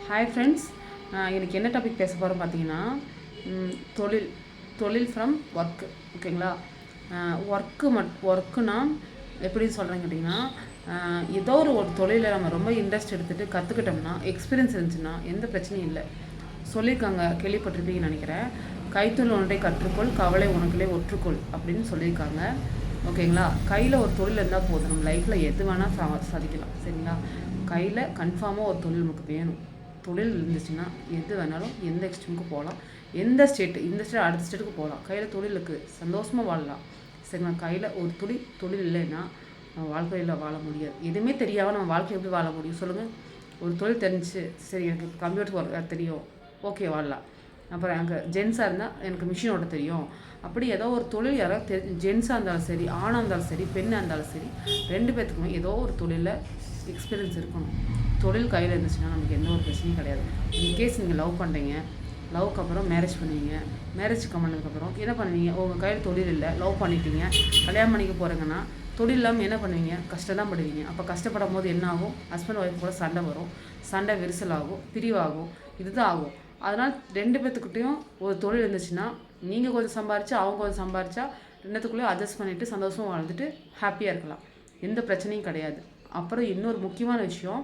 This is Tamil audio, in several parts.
ஹாய் ஃப்ரெண்ட்ஸ், எனக்கு என்ன டாபிக் பேச போகிறோம் பார்த்தீங்கன்னா, தொழில் தொழில் ஃப்ரம் ஒர்க்கு. ஓகேங்களா? ஒர்க்குனா எப்படி சொல்கிறேன்னு கேட்டிங்கன்னா, ஏதோ ஒரு தொழிலை நம்ம ரொம்ப இன்ட்ரெஸ்ட் எடுத்துகிட்டு கற்றுக்கிட்டோம்னா, எக்ஸ்பீரியன்ஸ் இருந்துச்சுன்னா எந்த பிரச்சனையும் இல்லை. சொல்லியிருக்காங்க, கேள்விப்பட்டிருப்பீங்கன்னு நினைக்கிறேன். கைத்தொழில் ஒன்றை கற்றுக்கொள், கவலை உனக்குள்ளே ஒற்றுக்கொள் அப்படின்னு சொல்லியிருக்காங்க. ஓகேங்களா? கையில் ஒரு தொழில் இருந்தால் போதும், நம்ம லைஃப்பில் எது வேணால் சாதிக்கலாம். சரிங்களா? கையில் கன்ஃபார்மாக ஒரு தொழில் நமக்கு வேணும். தொழில் இருந்துச்சுன்னா எது வேணாலும் எந்த எக்ஸ்ட்ரீமுக்கு போகலாம், எந்த ஸ்டேட்டு இந்த ஸ்டேட் அடுத்த ஸ்டேட்டுக்கு போகலாம். கையில் தொழில் இருக்குது, சந்தோஷமாக வாழலாம். சரிங்களா? கையில் ஒரு தொழில் இல்லைன்னா நம்ம வாழ்க்கையில் வாழ முடியாது. எதுவுமே தெரியாமல் நம்ம வாழ்க்கை எப்படி வாழ முடியும் சொல்லுங்கள்? ஒரு தொழில் தெரிஞ்சு, சரி எனக்கு கம்ப்யூட்டர் ஒர்க் தெரியும், ஓகே வாழலாம். அப்புறம் எனக்கு ஜென்ஸாக இருந்தால் எனக்கு மிஷின் ஓட்ட தெரியும். அப்படி ஏதோ ஒரு தொழில் யாராவது ஜென்ஸாக இருந்தாலும் சரி, ஆணாக இருந்தாலும் சரி, பெண்ணாக இருந்தாலும் சரி, ரெண்டு பேர்த்துக்குமே ஏதோ ஒரு தொழிலில் எக்ஸ்பீரியன்ஸ் இருக்கணும். தொழில் கையில் இருந்துச்சுன்னா நமக்கு எந்த ஒரு பிரச்சனையும் கிடையாது. இன்கேஸ் நீங்கள் லவ் பண்ணுறீங்க, லவ்க்கு அப்புறம் மேரேஜ் பண்ணுவீங்க, மேரேஜுக்கு பண்ணதுக்கப்புறம் என்ன பண்ணுவீங்க? உங்கள் கையில் தொழில் இல்லை, லவ் பண்ணிட்டீங்க, கல்யாணம் பண்ணிக்க போகிறீங்கன்னா தொழில் இல்லாமல் என்ன பண்ணுவீங்க? கஷ்டம் தான் படுவீங்க. அப்போ கஷ்டப்படும் போது என்ன ஆகும்? ஹஸ்பண்ட் ஒய்ஃப் கூட சண்டை வரும், சண்டை விரிசல் ஆகும், பிரிவாகும், இதுதான் ஆகும். அதனால் ரெண்டு பேர்த்துக்கிட்டையும் ஒரு தொழில் இருந்துச்சுன்னா, நீங்கள் கொஞ்சம் சம்பாரிச்சா அவங்க கொஞ்சம் சம்பாரிச்சா ரெண்டுத்துக்குள்ளேயும் அட்ஜஸ்ட் பண்ணிவிட்டு சந்தோஷமாக வாழ்ந்துட்டு ஹாப்பியாக இருக்கலாம். எந்த பிரச்சனையும் கிடையாது. அப்புறம் இன்னொரு முக்கியமான விஷயம்,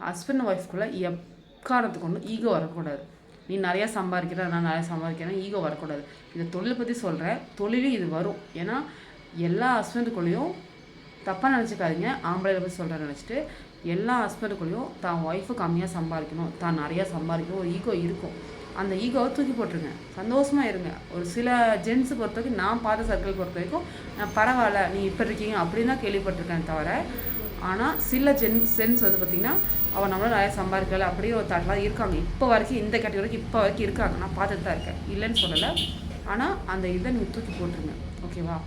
ஹஸ்பண்ட் ஒய்ஃப்குள்ளே எக்காரணத்துக்கு ஒன்றும் ஈகோ வரக்கூடாது. நீ நிறையா சம்பாதிக்கிற, நான் நிறையா சம்பாதிக்கிறேன், ஈகோ வரக்கூடாது. இந்த தொழிலை பற்றி சொல்கிறேன், தொழிலும் இது வரும். ஏன்னா எல்லா ஹஸ்பண்டுக்குள்ளேயும் தப்பாக நினச்சிக்காதீங்க, ஆம்பளையில் பற்றி சொல்கிறேன் நினச்சிட்டு, எல்லா ஹஸ்பண்டுக்குள்ளேயும் தான் ஒய்ஃபு கம்மியாக சம்பாதிக்கணும், தான் நிறையா சம்பாதிக்கணும் ஒரு ஈகோ இருக்கும். அந்த ஈகோவை தூக்கி போட்டுருங்க, சந்தோஷமாக இருங்க. ஒரு சில ஜென்ஸு பொறுத்த வரைக்கும், நான் பார்த்த சர்க்கிள் பொறுத்த வரைக்கும், பரவாயில்ல நீ இப்போ இருக்கீங்க அப்படின்னு தான் கேள்விப்பட்டிருக்கேன் தவிர, ஆனால் சில சென்ஸ் வந்து பார்த்திங்கன்னா, அவன் நம்மளால் நிறையா சம்பாதிக்கல அப்படியே ஒரு தாட்லாம் இருக்காங்க. இப்போ வரைக்கும் இந்த கேட்டகரிக்கு இப்போ வரைக்கும் இருக்காங்க. நான் பார்த்துட்டு தான் இருக்கேன், இல்லைன்னு சொல்லலை. ஆனால் அந்த இதை நீங்கள் தூக்கி போட்டுருங்க. ஓகேவா?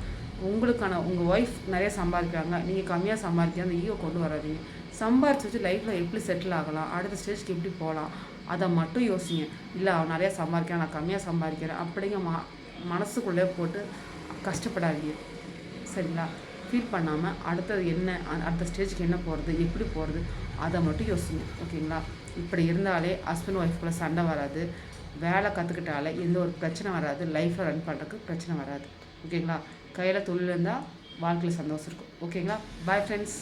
உங்கள் ஒய்ஃப் நிறைய சம்பாதிக்கிறாங்க, நீங்கள் கம்மியாக சம்பாதிக்க அந்த ஈகோ கொண்டு வராதீங்க. சம்பாரிச்சு வச்சு லைஃப்பில் எப்படி செட்டில் ஆகலாம், அடுத்த ஸ்டேஜ்க்கு எப்படி போகலாம், அதை மட்டும் யோசிங்க. இல்லை அவன் நிறையா சம்பாதிக்கிறேன், நான் கம்மியாக சம்பாதிக்கிறேன் அப்படிங்க மனசுக்குள்ளே போட்டு கஷ்டப்படாதீங்க. சரிங்களா? ஃபீல் பண்ணாமல் அடுத்தது என்ன, அடுத்த ஸ்டேஜுக்கு என்ன போகிறது, எப்படி போகிறது, அதை மட்டும் யோசிங்க. ஓகேங்களா? இப்படி இருந்தாலே ஹஸ்பண்ட் ஒய்ஃப்குள்ளே சண்டை வராது, வேலை கற்றுக்கிட்டாலே எந்த ஒரு பிரச்சனை வராது, லைஃப்பை ரன் பண்ணுறதுக்கு பிரச்சனை வராது. ஓகேங்களா? கையில் தொழில் இருந்தால் வாழ்க்கையில் சந்தோஷம் இருக்கும். ஓகேங்களா? Bye friends.